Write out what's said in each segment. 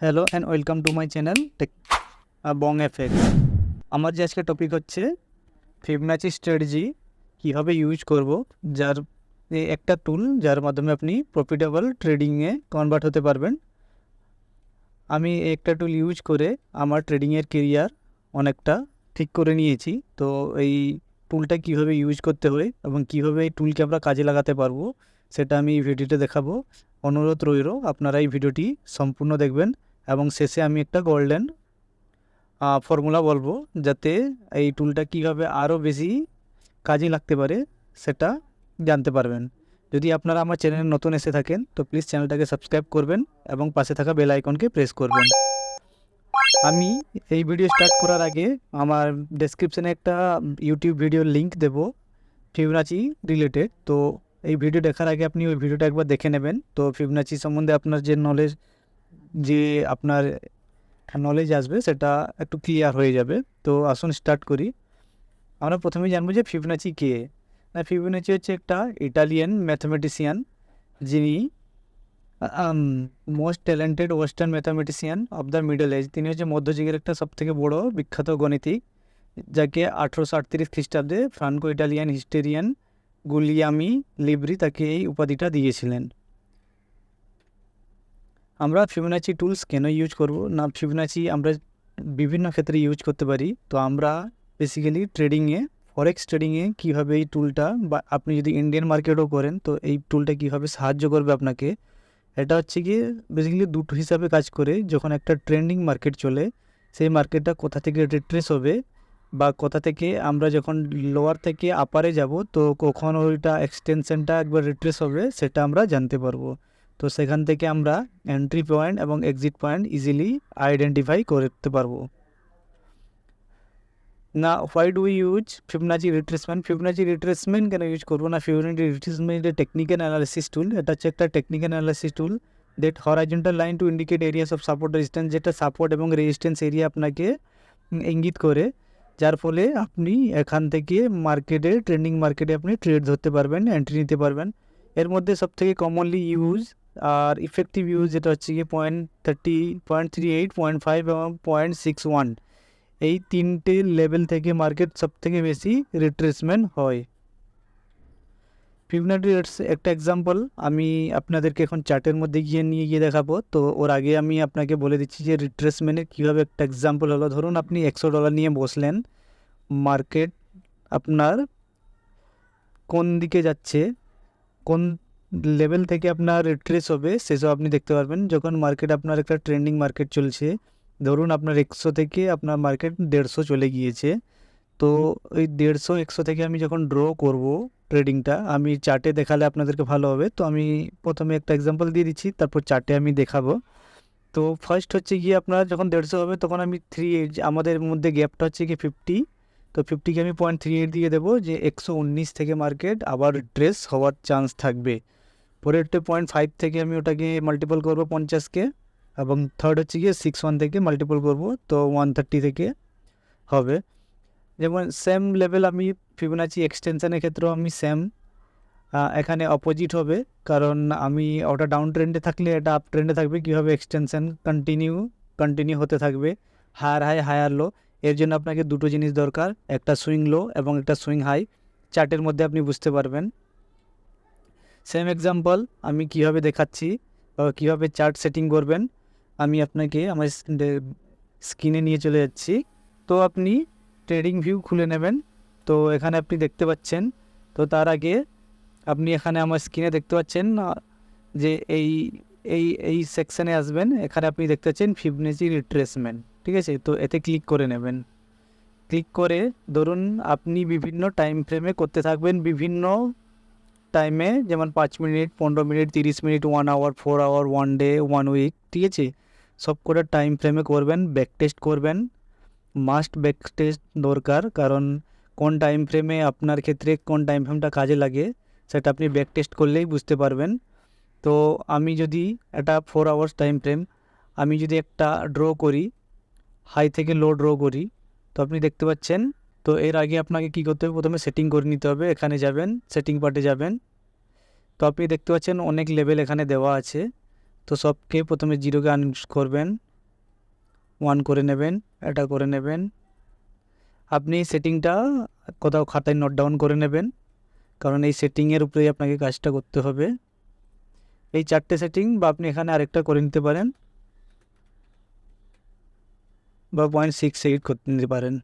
Hello and welcome to my channel Bong FX. আমার যে আজকে টপিক হচ্ছে ফিবোনাচি স্ট্র্যাটেজি কীভাবে ইউজ করব, যার একটা টুল যার মাধ্যমে আপনি প্রফিটেবল ট্রেডিংয়ে কনভার্ট হতে পারবেন। আমি একটা টুল ইউজ করে আমার ট্রেডিংয়ের কেরিয়ার অনেকটা ঠিক করে নিয়েছি। তো এই টুলটা কীভাবে ইউজ করতে হয় এবং কীভাবে এই টুলকে আমরা কাজে লাগাতে পারবো সেটা আমি এই ভিডিওতে দেখাবো। অনুরোধ রইল আপনারা এই ভিডিওটি সম্পূর্ণ দেখবেন এবং শেষে আমি একটা গোল্ডেন ফর্মুলা বলবো, যাতে এই টুলটা কীভাবে আরও বেশি কাজে লাগতে পারে সেটা জানতে পারবেন। যদি আপনারা আমার চ্যানেলে নতুন এসে থাকেন তো প্লিজ চ্যানেলটাকে সাবস্ক্রাইব করবেন এবং পাশে থাকা বেল আইকনকে প্রেস করবেন। আমি এই ভিডিও স্টার্ট করার আগে আমার ডেসক্রিপশানে একটা ইউটিউব ভিডিওর লিঙ্ক দেব ফিবোনাচি রিলেটেড। তো এই ভিডিও দেখার আগে আপনি ওই ভিডিওটা একবার দেখে নেবেন। তো ফিবোনাচি সম্বন্ধে আপনার যে আপনার নলেজ আসবে সেটা একটু ক্লিয়ার হয়ে যাবে। তো আসুন স্টার্ট করি। আমরা প্রথমেই জানবো যে ফিবোনাচি কে। না, ফিবোনাচি হচ্ছে একটা ইটালিয়ান ম্যাথমেটিশিয়ান, যিনি most talented western mathematician of the middle age. তিনি হচ্ছে মধ্যযুগের একটা সবথেকে বড় বিখ্যাত গণিতিক, যাকে 1838 খ্রিস্টাব্দে ফ্রান্কো ইটালিয়ান হিস্টোরিয়ান গুলিয়ামি লিব্রি তাকে এই উপাধিটা দিয়েছিলেন। আমরা ফিবোনাচি টুলস কেন ইউজ করব? না, ফিবোনাচি আমরা বিভিন্ন ক্ষেত্রে ইউজ করতে পারি। তো আমরা বেসিক্যালি ট্রেডিংয়ে, ফরেক্স ট্রেডিংয়ে কীভাবে এই টুলটা, বা আপনি যদি ইন্ডিয়ান মার্কেটও করেন তো এই টুলটা কীভাবে সাহায্য করবে আপনাকে, এটা হচ্ছে কি বেসিক্যালি দুটো হিসাবে কাজ করে। যখন একটা ট্রেন্ডিং মার্কেট চলে, সেই মার্কেটটা কোথা থেকে রিট্রেস হবে বা কোথা থেকে আমরা যখন লোয়ার থেকে আপারে যাব তো কখন ওইটা এক্সটেনশনটা একবার রিট্রেস হবে সেটা আমরা জানতে পারবো। তো সেখান থেকে আমরা এন্ট্রি পয়েন্ট এবং এক্সিট পয়েন্ট ইজিলি আইডেন্টিফাই করতে পারবো। না, why do use Fibonacci retracement? Fibonacci retracement কেন ইউজ করবো? না, ফিবোনাচি রিট্রেসমেন্ট টেকনিক্যাল অ্যানালিসিস টুল। এটা হচ্ছে একটা technical analysis tool that horizontal line to indicate areas of support resistance, যেটা সাপোর্ট এবং রেজিস্ট্যান্স এরিয়া আপনাকে ইঙ্গিত করে, যার ফলে আপনি এখান থেকে ট্রেন্ডিং মার্কেটে আপনি ট্রেড ধরতে পারবেন, এন্ট্রি নিতে পারবেন। এর মধ্যে সবথেকে কমনলি ইউজ আর ইফেক্টিভ ইউজ যেটা হচ্ছে গিয়ে 0.38, 0.5 এবং 0.61, এই তিনটে লেভেল থেকে মার্কেট সবথেকে বেশি রিট্রেসমেন্ট হয়। ফিবোনাচি একটা এক্সাম্পল আমি আপনাদেরকে এখন চার্টের মধ্যে নিয়ে গিয়ে দেখাবো। তো ওর আগে আমি আপনাকে বলে দিচ্ছি যে রিট্রেসমেন্টের কীভাবে একটা এক্সাম্পল হলো। ধরুন আপনি $100 নিয়ে বসলেন, মার্কেট আপনার কোন দিকে যাচ্ছে, কোন লেভেল থেকে আপনার রিট্রেস হবে সেসব আপনি দেখতে পারবেন। যখন মার্কেট আপনার একটা ট্রেন্ডিং মার্কেট চলছে, ধরুন আপনার 100 থেকে আপনার মার্কেট 150 চলে গিয়েছে, তো ওই 150 থেকে আমি যখন ড্র করব ট্রেডিংটা, আমি চার্টে দেখালে আপনাদেরকে ভালো হবে। তো আমি প্রথমে একটা এক্সাম্পল দিয়ে দিচ্ছি, তারপর চার্টে আমি দেখাবো। তো ফার্স্ট হচ্ছে গিয়ে আপনার যখন 150 হবে তখন আমি আমাদের মধ্যে গ্যাপটা হচ্ছে কি 50। তো 50কে আমি 0.38 দিয়ে দেবো, যে 119 থেকে মার্কেট আবার রিট্রেস হওয়ার চান্স থাকবে। পরেরটা 0.5 থেকে আমি ওটাকে মাল্টিপল করবো 50কে, এবং থার্ড হচ্ছে গিয়ে 61 থেকে মাল্টিপল করব, তো 130 থেকে হবে। যেমন সেম লেভেল আমি ফিবোনাচি এক্সটেনশনের ক্ষেত্রেও আমি সেম, এখানে অপোজিট হবে, কারণ আমি ওটা ডাউন ট্রেন্ডে থাকলে এটা আপ ট্রেন্ডে থাকবে। কীভাবে এক্সটেনশন কন্টিনিউ হতে থাকবে, হায়ার হাই হায়ার লো। এর জন্য আপনাকে দুটো জিনিস দরকার, একটা সুইং লো এবং একটা সুইং হাই। চার্টের মধ্যে আপনি বুঝতে পারবেন। সেম এক্সাম্পল আমি কীভাবে দেখাচ্ছি বা কীভাবে চার্ট সেটিং করবেন আমি আপনাকে আমার স্ক্রিনে নিয়ে চলে যাচ্ছি। তো আপনি ট্রেডিং ভিউ খুলে নেবেন। তো এখানে আপনি দেখতে পাচ্ছেন, তো তার আগে আপনি এখানে আমার স্ক্রিনে দেখতে পাচ্ছেন যে এই এই এই সেকশানে আসবেন। এখানে আপনি দেখতে পাচ্ছেন ফিবোনাচি রিট্রেসমেন্ট, ঠিক আছে? তো এতে ক্লিক করে নেবেন। ক্লিক করে ধরুন আপনি বিভিন্ন টাইম ফ্রেমে করতে থাকবেন, বিভিন্ন টাইমে, যেমন 5 minute, 15 minute, 30 minute, 1 hour, 4 hour, 1 day, 1 week, ঠিক আছে? সব করে টাইম ফ্রেমে করবেন, ব্যাক টেস্ট করবেন। মাস্ট ব্যাক টেস্ট দরকার, কারণ কোন টাইম ফ্রেমে আপনার ক্ষেত্রে কোন টাইম ফ্রেমটা কাজে লাগে সেটা আপনি ব্যাক টেস্ট করলেই বুঝতে পারবেন। তো আমি যদি এটা 4 আওয়ার্স টাইম ফ্রেম, আমি যদি একটা ড্র করি, হাই থেকে লো ড্র করি, তো আপনি দেখতে পাচ্ছেন। তো এর আগে আপনাকে কী করতে হবে, প্রথমে সেটিং করে নিতে হবে। এখানে যাবেন, সেটিং পার্টে যাবেন। তো আপনি দেখতে পাচ্ছেন অনেক লেভেল এখানে দেওয়া আছে। তো সবকে প্রথমে 0কে আনইউজ করবেন, 1 করে নেবেন, এটা করে নেবেন। আপনি সেটিংটা কোথাও খাতায় নোট ডাউন করে নেবেন, কারণ এই সেটিংয়ের উপরেই আপনাকে কাজটা করতে হবে। এই 4টে সেটিং, বা আপনি এখানে আরেকটা করে নিতে পারেন, বা 0.68 করতে নিতে পারেন।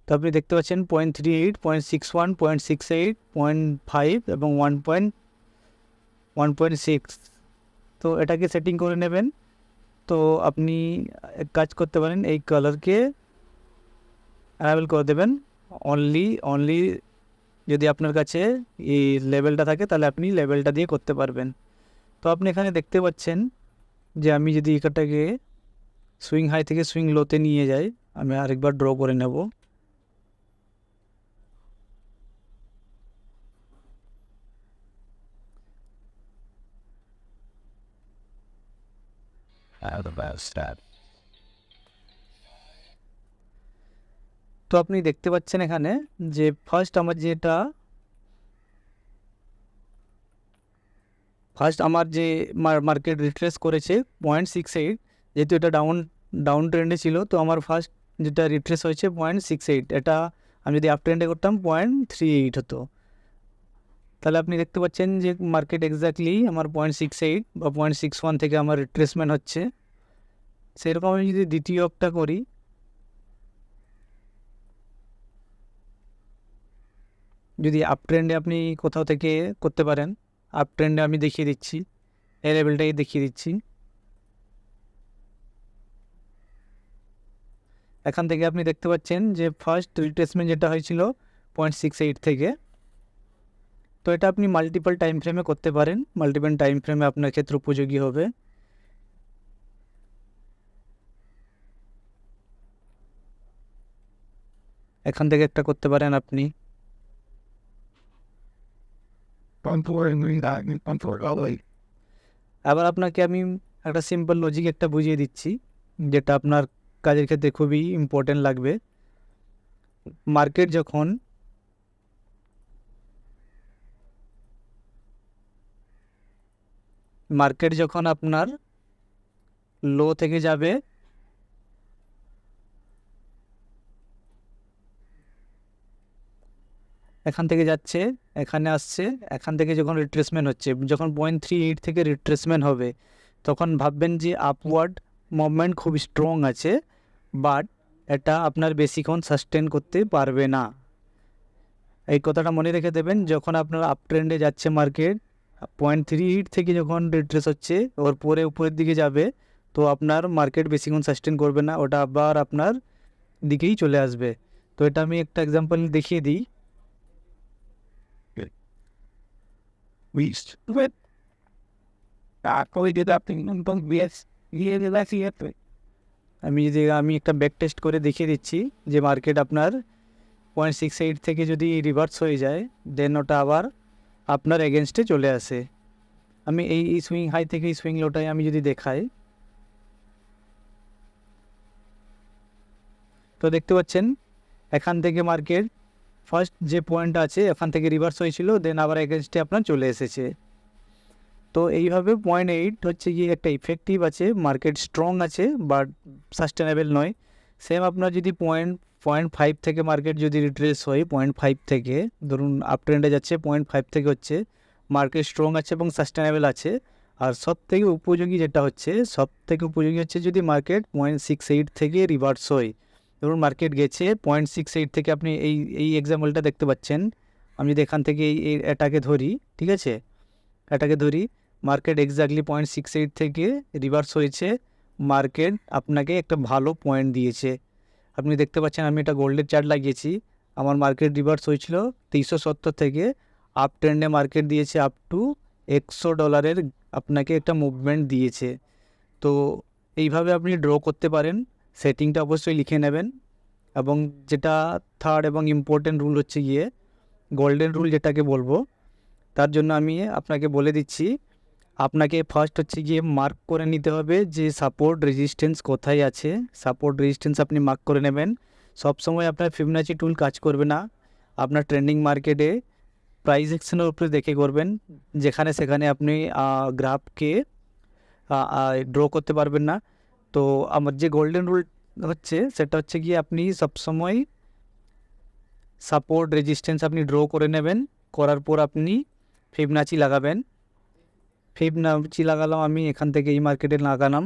তো আপনি দেখতে পাচ্ছেন 0.38, 0.61, 0.68, 0.5 এবং 1.6। তো এটাকে সেটিং করে নেবেন। তো আপনি এক কাজ করতে পারেন, এই কালারকে অ্যানাবেল করে দেবেন। অনলি যদি আপনার কাছে এই লেভেলটা থাকে তাহলে আপনি লেভেলটা দিয়ে করতে পারবেন। তো আপনি এখানে দেখতে পাচ্ছেন যে আমি যদি এটাকে সুইং হাই থেকে সুইং লোতে নিয়ে যাই, আমি আরেকবার ড্র করে নেব। তো আপনি দেখতে পাচ্ছেন এখানে যে ফার্স্ট আমার যে মার্কেট রিট্রেস করেছে 0.68, যেহেতু এটা ডাউন ট্রেন্ডে ছিল, তো আমার ফার্স্ট যেটা রিট্রেস হয়েছে 0.68, এটা আমি যদি আপ ট্রেন্ডে করতাম 0.38 হতো। তাহলে আপনি দেখতে পাচ্ছেন যে মার্কেট এক্স্যাক্টলি আমার 0.68 বা 0.61 থেকে আমার রিট্রেসমেন্ট হচ্ছে। সেরকম আমি যদি দ্বিতীয় একটা করি, যদি আপ ট্রেন্ডে আপনি কোথাও থেকে করতে পারেন, আপ ট্রেন্ডে আমি দেখিয়ে দিচ্ছি, এই লেভেলটাই দেখিয়ে দিচ্ছি। এখান থেকে আপনি দেখতে পাচ্ছেন যে ফার্স্ট রিট্রেসমেন্ট যেটা হয়েছিল 0.68 থেকে। তো এটা আপনি মাল্টিপল টাইম ফ্রেমে করতে পারেন, মাল্টিপল টাইম ফ্রেমে আপনার ক্ষেত্রে উপযোগী হবে। এখান থেকে একটা করতে পারেন আপনি। আবার আপনাকে আমি একটা সিম্পল লজিক একটা বুঝিয়ে দিচ্ছি, যেটা আপনার কাজের ক্ষেত্রে খুবই ইম্পর্টেন্ট লাগবে। মার্কেট যখন আপনার লো থেকে যাবে, এখান থেকে যাচ্ছে, এখানে আসছে, এখান থেকে যখন রিট্রেসমেন্ট হচ্ছে, যখন 0.38 থেকে রিট্রেসমেন্ট হবে, তখন ভাববেন যে আপওয়ার্ড মুভমেন্ট খুব স্ট্রং আছে, বাট এটা আপনার বেশিক্ষণ সাস্টেন করতে পারবে না। এই কথাটা মনে রেখে দেবেন, যখন আপনার আপ ট্রেন্ডে যাচ্ছে মার্কেট, 0.38 থেকে যখন রিট্রেস হচ্ছে, ওর পরে উপরের দিকে যাবে, তো আপনার মার্কেট বেশিক্ষণ সাস্টেন করবে না, ওটা আবার আপনার দিকেই চলে আসবে। তো এটা আমি একটা এক্সাম্পল দেখিয়ে দিই। আমি একটা ব্যাক টেস্ট করে দেখিয়ে দিচ্ছি যে মার্কেট আপনার 0.68 থেকে যদি রিভার্স হয়ে যায়, দেন ওটা আবার আপনার এগেনস্টে চলে আসে। আমি এই সুইং হাই থেকে এই সুইং লোটাই আমি যদি দেখাই, তো দেখতে পাচ্ছেন এখান থেকে মার্কেট ফার্স্ট যে পয়েন্ট আছে এখান থেকে রিভার্স হয়েছিল, দেন আবার এগেনস্টে আপনার চলে এসেছে। তো এইভাবে 0.8 হচ্ছে গিয়ে একটা ইফেক্টিভ আছে, মার্কেট স্ট্রং আছে, বাট সাস্টেনেবল নয়। সেম আপনার যদি 0.5 থেকে মার্কেট যদি রিট্রেস হয়, 0.5 থেকে ধরুন আপ ট্রেন্ডে যাচ্ছে, 0.5 থেকে হচ্ছে, মার্কেট স্ট্রং আছে এবং সাস্টেনেবল আছে। আর সব থেকে উপযোগী হচ্ছে যদি মার্কেট 0.68 থেকে রিভার্স হয়। ধরুন মার্কেট গেছে 0.68 থেকে, আপনি এই এক্সাম্পলটা দেখতে পাচ্ছেন। আমি যদি এখান থেকে এটাকে ধরি, ঠিক আছে, এটাকে ধরি, মার্কেট এক্স্যাক্টলি 0.68 থেকে রিভার্স হয়েছে, মার্কেট আপনাকে একটা ভালো পয়েন্ট দিয়েছে। আপনি দেখতে পাচ্ছেন আমি এটা গোল্ডের চার্ট লাগিয়েছি, আমার মার্কেট রিভার্স হয়েছিল 370 থেকে, আপ ট্রেন্ডে মার্কেট দিয়েছে আপ টু $100 আপনাকে একটা মুভমেন্ট দিয়েছে। তো এইভাবে আপনি ড্র করতে পারেন, সেটিংটা অবশ্যই লিখে নেবেন। এবং যেটা থার্ড এবং ইম্পর্টেন্ট রুল হচ্ছে গিয়ে গোল্ডেন রুল যেটাকে বলবো, তার জন্য আমি আপনাকে বলে দিচ্ছি, আপনাকে ফার্স্ট হচ্ছে গিয়ে মার্ক করে নিতে হবে যে সাপোর্ট রেজিস্ট্যান্স কোথায় আছে। সাপোর্ট রেজিস্ট্যান্স আপনি মার্ক করে নেবেন। সবসময় আপনার ফিবোনাচি টুল কাজ করবে না, আপনার ট্রেন্ডিং মার্কেটে প্রাইস অ্যাকশনের উপরে দেখে করবেন, যেখানে সেখানে আপনি গ্রাফকে ড্র করতে পারবেন না। তো আমার যে গোল্ডেন রুল হচ্ছে সেটা হচ্ছে গিয়ে আপনি সবসময় সাপোর্ট রেজিস্ট্যান্স আপনি ড্র করে নেবেন, করার পর আপনি ফিবোনাচি লাগাবেন। ফিবোনাচি লাগালাম আমি এখান থেকে এই মার্কেটে লাগালাম,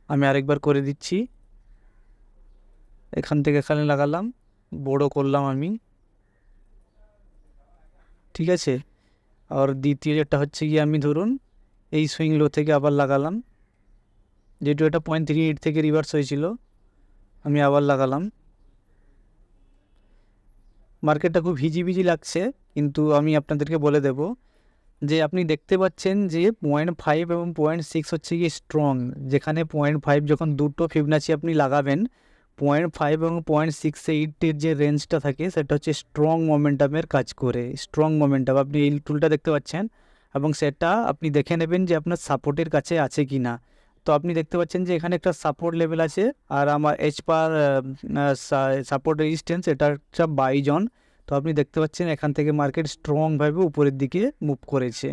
আমি আরেকবার করে দিচ্ছি, এখান থেকে এখানে লাগালাম, বড় করলাম আমি, ঠিক আছে। আর দ্বিতীয় যেটা হচ্ছে গিয়ে আমি ধরুন এই সুইং লো থেকে আবার লাগালাম, যেহেতু এটা 0.38 থেকে রিভার্স হয়েছিল, আমি আবার লাগালাম। মার্কেটটা খুব ভিজি লাগছে, কিন্তু আমি আপনাদেরকে বলে দেব যে আপনি দেখতে পাচ্ছেন যে 0.5 এবং 0.6 হচ্ছে গিয়ে স্ট্রং, যেখানে 0.5 যখন দুটো ফিবোনাচি আপনি লাগাবেন, 0.5 এবং 0.68-এর যে রেঞ্জটা থাকে সেটা হচ্ছে স্ট্রং মোমেন্টামের কাজ করে, স্ট্রং মোমেন্টাম। আপনি এই টুলটা দেখতে পাচ্ছেন এবং সেটা আপনি দেখে নেবেন যে আপনার সাপোর্টের কাছে আছে কি না। তো আপনি দেখতে পাচ্ছেন যে এখানে একটা সাপোর্ট লেভেল আছে, আর আমার এইচ পার সাপোর্ট রেজিস্ট্যান্স এটা একটা 22 জন। তো আপনি দেখতে পাচ্ছেন এখান থেকে মার্কেট স্ট্রংভাবে উপরের দিকে মুভ করেছে,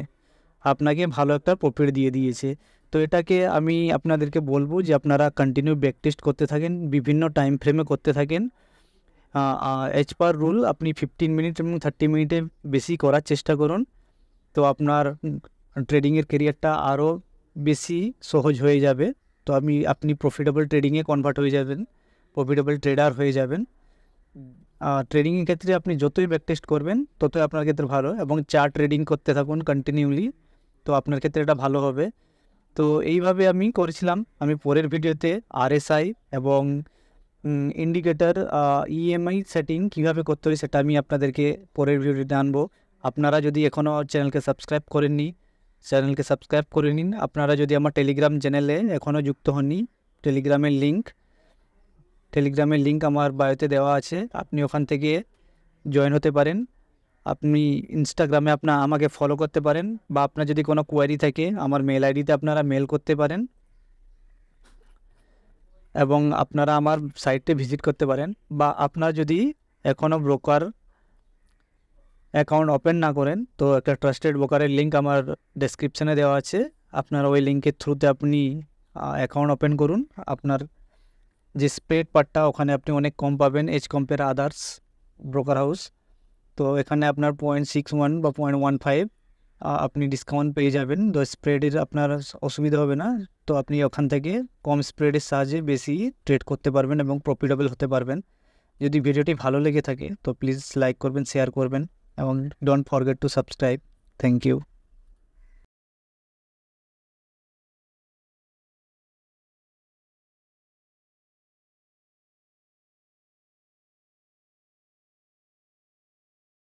আপনাকে ভালো একটা প্রফিট দিয়ে দিয়েছে। তো এটাকে আমি আপনাদেরকে বলবো যে আপনারা কন্টিনিউ ব্যাক টেস্ট করতে থাকেন, বিভিন্ন টাইম ফ্রেমে করতে থাকেন। এইচ পার রুল আপনি 15 মিনিট এবং 30 মিনিটে বেশি করার চেষ্টা করুন, তো আপনার ট্রেডিংয়ের কেরিয়ারটা আরও বেশি সহজ হয়ে যাবে। তো আপনি প্রফিটেবল ট্রেডিংয়ে কনভার্ট হয়ে যাবেন, প্রফিটেবল ট্রেডার হয়ে যাবেন। ট্রেডিংয়ের ক্ষেত্রে আপনি যতই ব্যাক টেস্ট করবেন ততই আপনার ক্ষেত্রে ভালো, এবং চার্ট ট্রেডিং করতে থাকুন কন্টিনিউলি, তো আপনার ক্ষেত্রে এটা ভালো হবে। তো এইভাবে আমি করেছিলাম। আমি পরের ভিডিওতে আরএসআই এবং ইন্ডিকেটর ইএমআই সেটিং কীভাবে করতে হয় সেটা আমি আপনাদেরকে পরের ভিডিওতে আনবো। আপনারা যদি এখনও চ্যানেলকে সাবস্ক্রাইব করেননি, চ্যানেলকে সাবস্ক্রাইব করে নিন। আপনারা যদি আমার টেলিগ্রাম চ্যানেলে এখনও যুক্ত হননি, টেলিগ্রামের লিঙ্ক আমার বায়োতে দেওয়া আছে, আপনি ওখান থেকে জয়েন হতে পারেন। আপনি ইনস্টাগ্রামে আমাকে ফলো করতে পারেন, বা আপনার যদি কোনো কোয়ারি থাকে আমার মেল আইডিতে আপনারা মেল করতে পারেন, এবং আপনারা আমার সাইটে ভিজিট করতে পারেন। বা আপনারা যদি এখনও ব্রোকার অ্যাকাউন্ট ওপেন না করেন, তো একটা ট্রাস্টেড ব্রোকারের লিঙ্ক আমার ডেসক্রিপশানে দেওয়া আছে, আপনারা ওই লিঙ্কের থ্রুতে আপনি অ্যাকাউন্ট ওপেন করুন। আপনার যে স্প্রেড পার্টটা ওখানে আপনি অনেক কম পাবেন as compare others broker house. তো এখানে আপনার 0.61 বা 0.15 আপনি ডিসকাউন্ট পেয়ে যাবেন, তো স্প্রেডের আপনার অসুবিধা হবে না। তো আপনি ওখান থেকে কম স্প্রেডের সাহায্যে বেশি ট্রেড করতে পারবেন এবং প্রফিটেবল হতে পারবেন। যদি ভিডিওটি ভালো লেগে থাকে তো প্লিজ লাইক করবেন, শেয়ার করবেন, এবং don't forget to subscribe. Thank you.